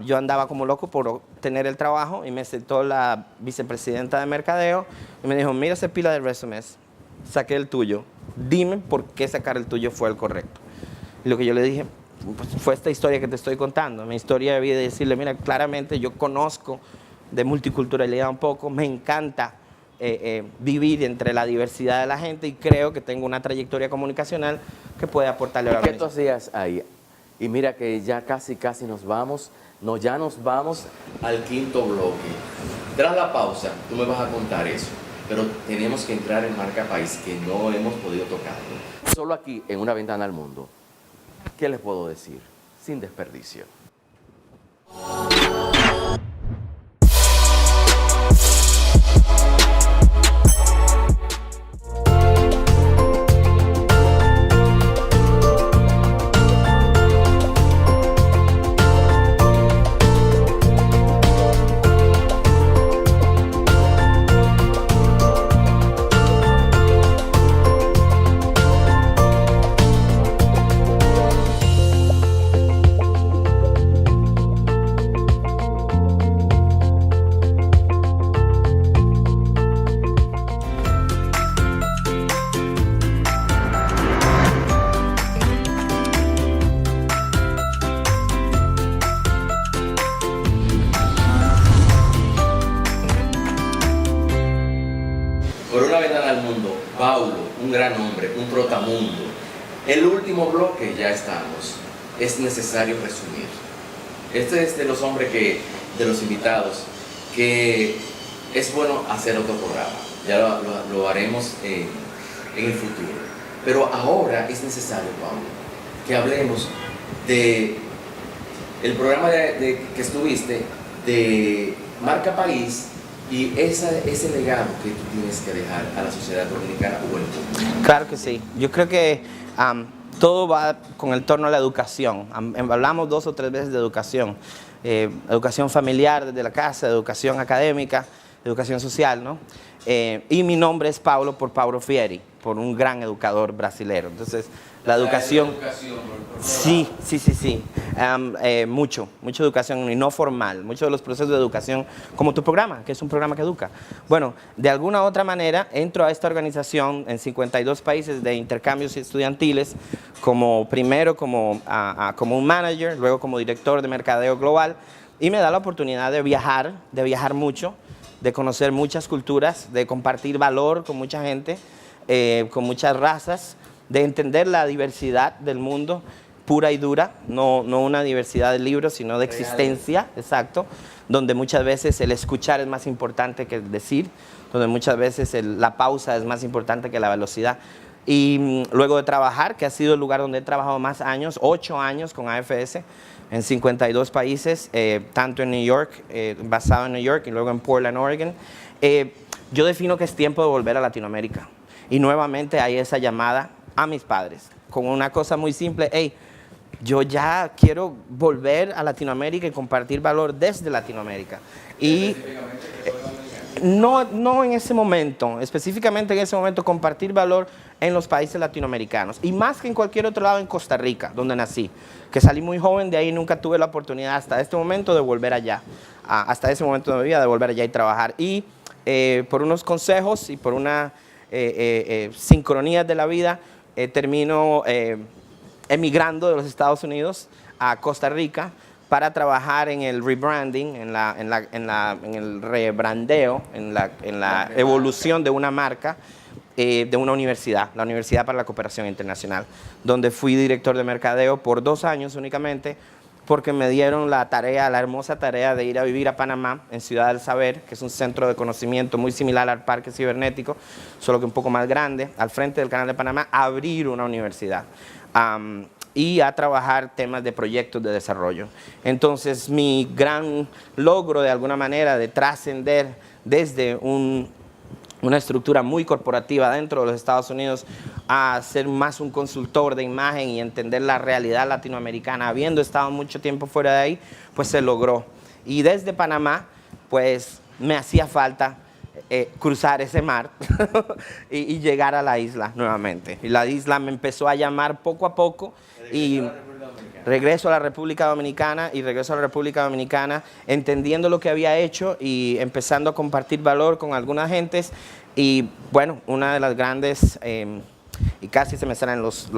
Yo andaba como loco por tener el trabajo y me citó la vicepresidenta de mercadeo y me dijo, mira esa pila de resúmenes, saqué el tuyo, dime por qué sacar el tuyo fue el correcto. Y lo que yo le dije, pues, fue esta historia que te estoy contando, mi historia de vida, y decirle, mira, claramente yo conozco de multiculturalidad un poco, me encanta vivir entre la diversidad de la gente y creo que tengo una trayectoria comunicacional que puede aportarle a la organización. ¿Qué tú hacías ahí? Y mira que ya casi nos vamos. Ya nos vamos al quinto bloque. Tras la pausa, tú me vas a contar eso, pero tenemos que entrar en marca país que no hemos podido tocar. Solo aquí, en Una Ventana al Mundo. ¿Qué les puedo decir? Sin desperdicio. Un gran hombre, un trotamundo. El último bloque, ya estamos. Es necesario resumir. Este es de los hombres de los invitados, que es bueno hacer otro programa. Ya lo haremos en el futuro. Pero ahora es necesario, Pablo, que hablemos de el programa que estuviste, de Marca País, y ese legado que tú tienes que dejar a la sociedad dominicana o el mundo. Claro que sí. Yo creo que todo va con el torno a la educación. Hablamos 2 o 3 veces de educación. Educación familiar desde la casa, educación académica, educación social, ¿no? y mi nombre es Paulo por Paulo Freire, por un gran educador brasilero. Entonces, la educación... Sí. Mucha educación y no formal, muchos de los procesos de educación, como tu programa, que es un programa que educa. Bueno, de alguna u otra manera entro a esta organización en 52 países de intercambios estudiantiles, primero como un manager, luego como director de mercadeo global, y me da la oportunidad de viajar mucho, de conocer muchas culturas, de compartir valor con mucha gente, con muchas razas, de entender la diversidad del mundo pura y dura, no una diversidad de libros, sino de existencia, exacto, donde muchas veces el escuchar es más importante que el decir, donde muchas veces la pausa es más importante que la velocidad. Y luego de trabajar, que ha sido el lugar donde he trabajado más años, 8 años con AFS, en 52 países, tanto en New York, basado en New York, y luego en Portland, Oregon, yo defino que es tiempo de volver a Latinoamérica. Y nuevamente hay esa llamada a mis padres, con una cosa muy simple: hey, yo ya quiero volver a Latinoamérica y compartir valor desde Latinoamérica. Y no en ese momento, específicamente en ese momento, compartir valor en los países latinoamericanos. Y más que en cualquier otro lado, en Costa Rica, donde nací, que salí muy joven de ahí, nunca tuve la oportunidad hasta este momento de volver allá, hasta ese momento de mi vida, de volver allá y trabajar. Y por unos consejos y por una sincronía de la vida, termino emigrando de los Estados Unidos a Costa Rica para trabajar en el rebranding, en el rebrandeo, en la evolución de una marca, de una universidad, la Universidad para la Cooperación Internacional, donde fui director de mercadeo por 2 años únicamente, porque me dieron la hermosa tarea de ir a vivir a Panamá, en Ciudad del Saber, que es un centro de conocimiento muy similar al Parque Cibernético, solo que un poco más grande, al frente del Canal de Panamá, a abrir una universidad. Y a trabajar temas de proyectos de desarrollo. Entonces, mi gran logro, de alguna manera, de trascender desde una estructura muy corporativa dentro de los Estados Unidos a ser más un consultor de imagen y entender la realidad latinoamericana, habiendo estado mucho tiempo fuera de ahí, pues se logró. Y desde Panamá, pues me hacía falta cruzar ese mar y llegar a la isla nuevamente. Y la isla me empezó a llamar poco a poco y regreso a la República Dominicana entendiendo lo que había hecho y empezando a compartir valor con algunas gentes. Y bueno, una de las grandes, y casi se me salen las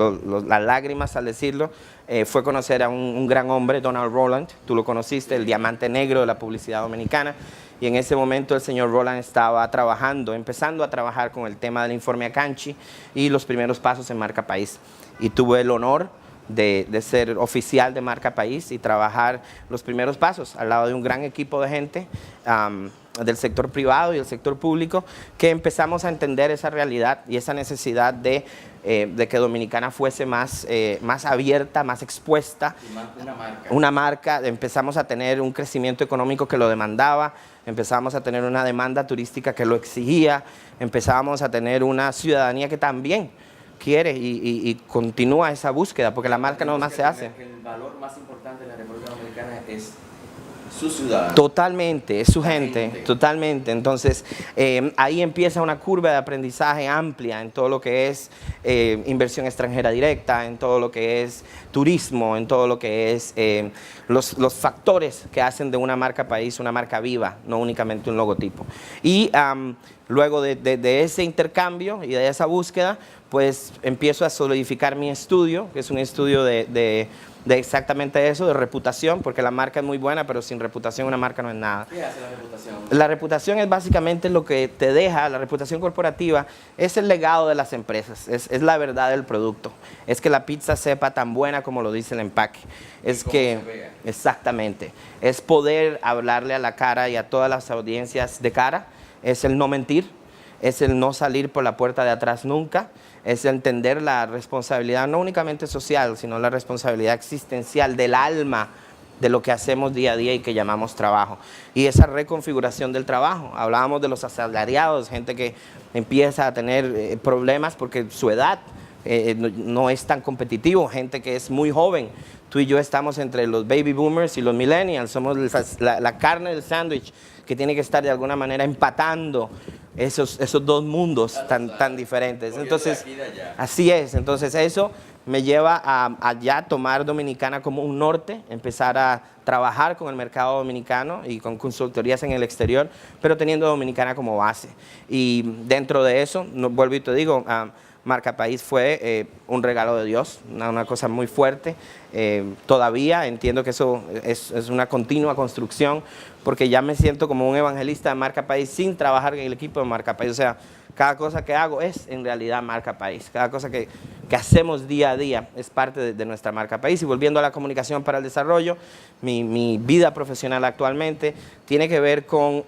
lágrimas al decirlo, fue conocer a un gran hombre, Donald Roland. Tú lo conociste, el diamante negro de la publicidad dominicana. Y en ese momento el señor Roland estaba empezando a trabajar con el tema del informe Acanchi y los primeros pasos en Marca País. Y tuve el honor de ser oficial de Marca País y trabajar los primeros pasos al lado de un gran equipo de gente del sector privado y del sector público, que empezamos a entender esa realidad y esa necesidad de que Dominicana fuese más abierta, más expuesta. Una marca. Empezamos a tener un crecimiento económico que lo demandaba, empezamos a tener una demanda turística que lo exigía, empezábamos a tener una ciudadanía que también quiere y continúa esa búsqueda, porque la marca no más se hace. El valor más importante de la República Dominicana es su ciudad. Totalmente, es su gente, totalmente. Entonces, ahí empieza una curva de aprendizaje amplia en todo lo que es inversión extranjera directa, en todo lo que es turismo, en todo lo que es los factores que hacen de una marca país una marca viva, no únicamente un logotipo. Y luego de ese intercambio y de esa búsqueda, pues empiezo a solidificar mi estudio, que es un estudio de exactamente eso, de reputación, porque la marca es muy buena, pero sin reputación una marca no es nada. ¿Qué hace la reputación? La reputación es básicamente lo que te deja, la reputación corporativa, es el legado de las empresas, es la verdad del producto, es que la pizza sepa tan buena como lo dice el empaque, es que, exactamente, es poder hablarle a la cara y a todas las audiencias de cara, es el no mentir, es el no salir por la puerta de atrás nunca, es entender la responsabilidad no únicamente social, sino la responsabilidad existencial del alma de lo que hacemos día a día y que llamamos trabajo. Y esa reconfiguración del trabajo, hablábamos de los asalariados, gente que empieza a tener problemas porque su edad no es tan competitivo, gente que es muy joven. Tú y yo estamos entre los baby boomers y los millennials, somos la carne del sándwich que tiene que estar de alguna manera empatando esos dos mundos tan diferentes. Entonces, de aquí de allá. así es. Entonces eso me lleva a ya tomar Dominicana como un norte, empezar a trabajar con el mercado dominicano y con consultorías en el exterior, pero teniendo Dominicana como base. Y dentro de eso, vuelvo y te digo, Marca País fue un regalo de Dios, una cosa muy fuerte. Todavía entiendo que eso es una continua construcción, porque ya me siento como un evangelista de Marca País sin trabajar en el equipo de Marca País. O sea, cada cosa que hago es en realidad Marca País. Cada cosa que hacemos día a día es parte de nuestra Marca País. Y volviendo a la comunicación para el desarrollo, mi vida profesional actualmente tiene que ver con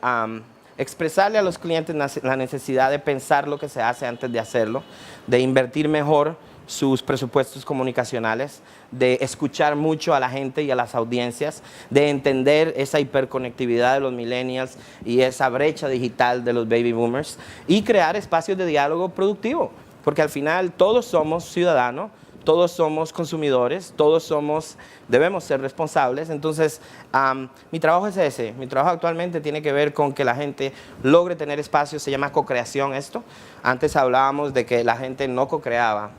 expresarle a los clientes la necesidad de pensar lo que se hace antes de hacerlo, de invertir mejor sus presupuestos comunicacionales, de escuchar mucho a la gente y a las audiencias, de entender esa hiperconectividad de los millennials y esa brecha digital de los baby boomers y crear espacios de diálogo productivo, porque al final todos somos ciudadanos, todos somos consumidores, debemos ser responsables. Entonces, mi trabajo es ese. Mi trabajo actualmente tiene que ver con que la gente logre tener espacios, se llama co-creación esto. Antes hablábamos de que la gente no co-creaba.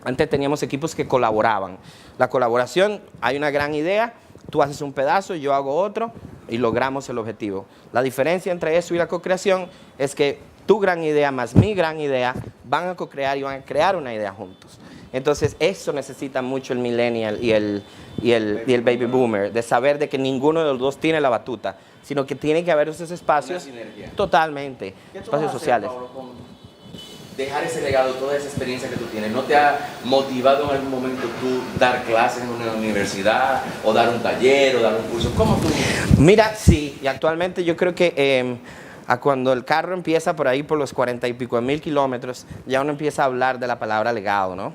Antes teníamos equipos que colaboraban. La colaboración, hay una gran idea, tú haces un pedazo, yo hago otro y logramos el objetivo. La diferencia entre eso y la co-creación es que tu gran idea más mi gran idea van a co-crear y van a crear una idea juntos. Entonces eso necesita mucho el millennial y el baby boomer, de saber de que ninguno de los dos tiene la batuta, sino que tiene que haber esos espacios totalmente, espacios sociales. Pablo, con dejar ese legado, toda esa experiencia que tú tienes, ¿no te ha motivado en algún momento tú dar clases en una universidad o dar un taller o dar un curso? ¿Cómo tú? Mira, sí, y actualmente yo creo que cuando el carro empieza por ahí por los 40 y pico mil kilómetros, ya uno empieza a hablar de la palabra legado, ¿no?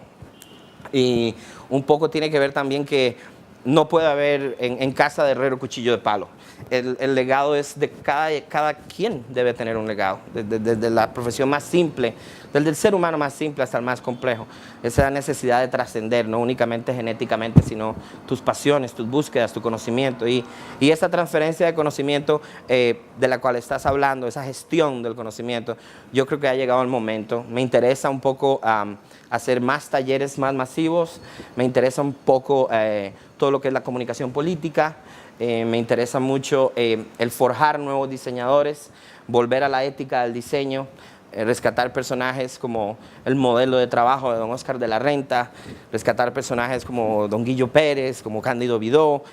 Y un poco tiene que ver también que no puede haber en casa de herrero cuchillo de palo. El legado es de cada quien debe tener un legado, desde la profesión más simple, desde el ser humano más simple hasta el más complejo. Esa necesidad de trascender, no únicamente genéticamente, sino tus pasiones, tus búsquedas, tu conocimiento. Y esa transferencia de conocimiento de la cual estás hablando, esa gestión del conocimiento, yo creo que ha llegado el momento. Me interesa un poco hacer más talleres más masivos, me interesa un poco todo lo que es la comunicación política, me interesa mucho el forjar nuevos diseñadores, volver a la ética del diseño, rescatar personajes como el modelo de trabajo de don Oscar de la Renta, rescatar personajes como don Guillo Pérez, como Cándido Vidó,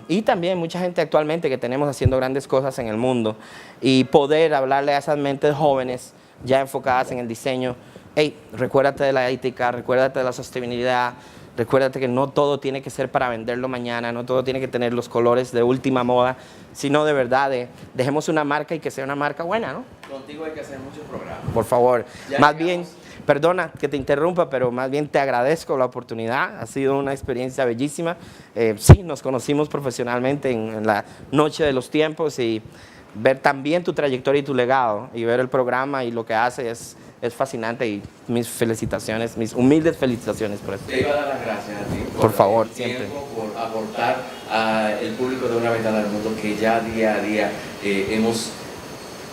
y también mucha gente actualmente que tenemos haciendo grandes cosas en el mundo, y poder hablarle a esas mentes jóvenes ya enfocadas en el diseño. Hey, recuérdate de la ética, recuérdate de la sostenibilidad, recuérdate que no todo tiene que ser para venderlo mañana, no todo tiene que tener los colores de última moda, sino de verdad, dejemos una marca y que sea una marca buena, ¿no? Contigo hay que hacer muchos programas. Por favor, Ya más llegamos. bien, perdona que te interrumpa, pero más bien te agradezco la oportunidad, ha sido una experiencia bellísima. Sí, nos conocimos profesionalmente en la noche de los tiempos y ver también tu trayectoria y tu legado y ver el programa y lo que hace es fascinante y mis felicitaciones, mis humildes felicitaciones por eso. Te iba a dar las gracias a ti Por favor, el siempre. tiempo, por aportar al público de Una Ventana al Mundo, que ya día a día hemos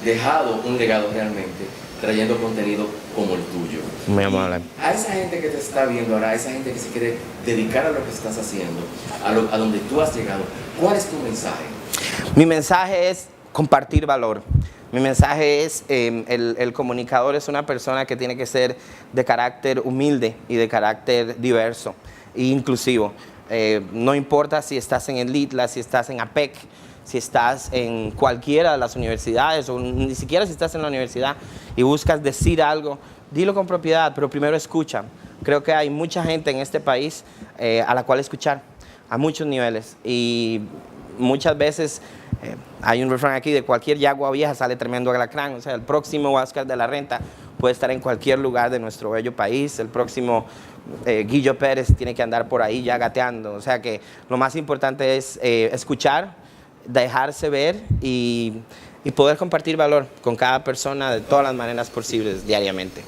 dejado un legado realmente, trayendo contenido como el tuyo. Muy amable. Y a esa gente que te está viendo ahora, a esa gente que se quiere dedicar a lo que estás haciendo, a donde tú has llegado, ¿cuál es tu mensaje? Mi mensaje es compartir valor. Mi mensaje es, el comunicador es una persona que tiene que ser de carácter humilde y de carácter diverso e inclusivo. No importa si estás en el ITLA, si estás en APEC, si estás en cualquiera de las universidades o ni siquiera si estás en la universidad y buscas decir algo, dilo con propiedad, pero primero escucha. Creo que hay mucha gente en este país a la cual escuchar, a muchos niveles, y muchas veces hay un refrán aquí: de cualquier yagua vieja sale tremendo alacrán. O sea, el próximo Oscar de la Renta puede estar en cualquier lugar de nuestro bello país, el próximo Guillo Pérez tiene que andar por ahí ya gateando. O sea que lo más importante es escuchar, dejarse ver y poder compartir valor con cada persona de todas las maneras posibles diariamente.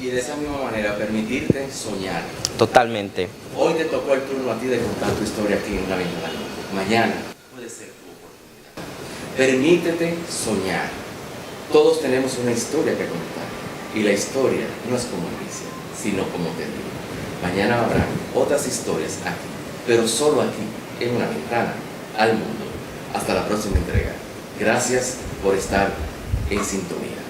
Y de esa misma manera permitirte soñar. Totalmente. Hoy te tocó el turno a ti de contar tu historia aquí en Una Ventana. Mañana puede ser tu oportunidad. Permítete soñar. Todos tenemos una historia que contar y la historia no es como Alicia, sino como te digo. Mañana habrá otras historias aquí, pero solo aquí, en Una Ventana al Mundo. Hasta la próxima entrega. Gracias por estar en sintonía.